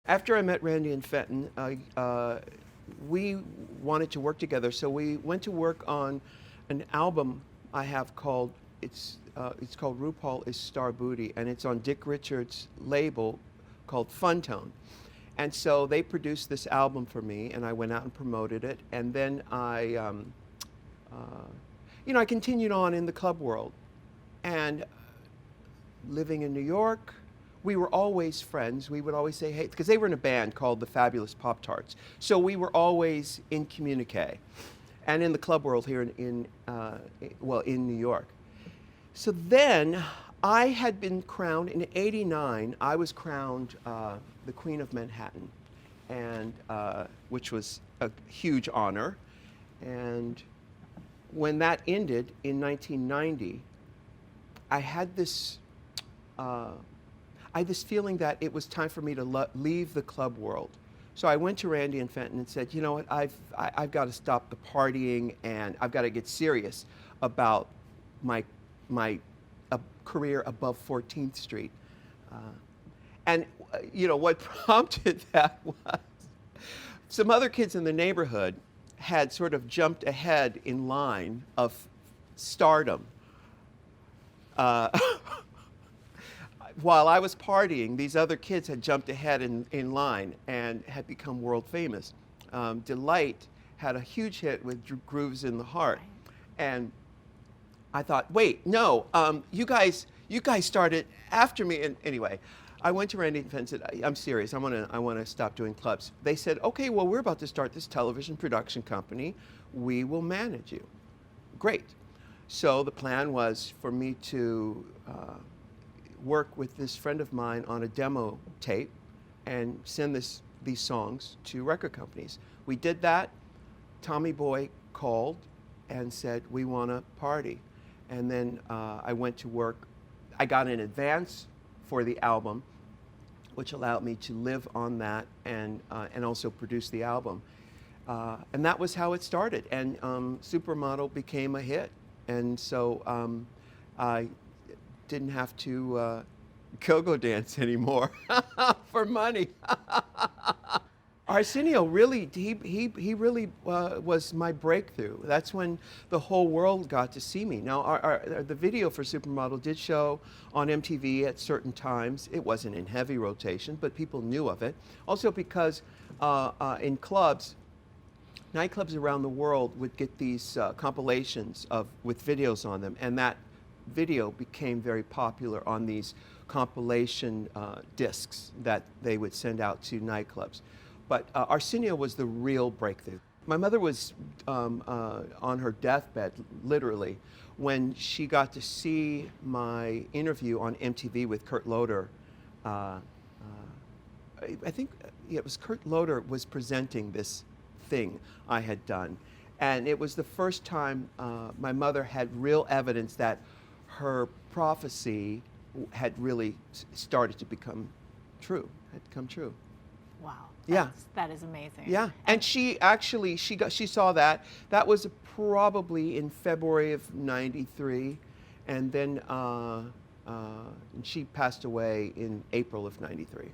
After I met Randy and Fenton, we wanted to work together, so we went to work on an album I have called it's called RuPaul is Star Booty, and it's on Dick Richards' label called Fun Tone. And so they produced this album for me, and I went out and promoted it. And then I continued on in the club world, and living in New York. We were always friends. We would always say, hey, because they were in a band called the Fabulous Pop-Tarts. So we were always in communique and in the club world here in New York. So then I had been crowned, in '89, I was crowned the Queen of Manhattan, and which was a huge honor. And when that ended in 1990, I had this feeling that it was time for me to leave the club world. So I went to Randy and Fenton and said, you know what, I've got to stop the partying, and I've got to get serious about my career above 14th Street. What prompted that was some other kids in the neighborhood had sort of jumped ahead in line of stardom. While I was partying, these other kids had jumped ahead in line and had become world famous. Delight had a huge hit with Grooves in the Heart. And I thought, wait, no, you guys started after me. And anyway, I went to Randy and Fenton and said, I'm serious, I want to stop doing clubs. They said, okay, well, we're about to start this television production company. We will manage you. Great. So the plan was for me to work with this friend of mine on a demo tape and send these songs to record companies. We did that. Tommy Boy called and said, we want to party. And then I went to work. I got an advance for the album, which allowed me to live on that and also produce the album. And that was how it started. And Supermodel became a hit. And so I didn't have to go-go dance anymore for money. Arsenio really, he really was my breakthrough. That's when the whole world got to see me. Now, the video for Supermodel did show on MTV at certain times. It wasn't in heavy rotation, but people knew of it. Also because in clubs, nightclubs around the world would get these compilations with videos on them, and that video became very popular on these compilation discs that they would send out to nightclubs. But Arsenio was the real breakthrough. My mother was on her deathbed, literally, when she got to see my interview on MTV with Kurt Loder. I think it was Kurt Loder was presenting this thing I had done. And it was the first time my mother had real evidence that her prophecy had really started to become true, had come true. Wow. Yeah. That is amazing. Yeah. And she actually, she saw that. That was probably in February of '93. And then she passed away in April of '93.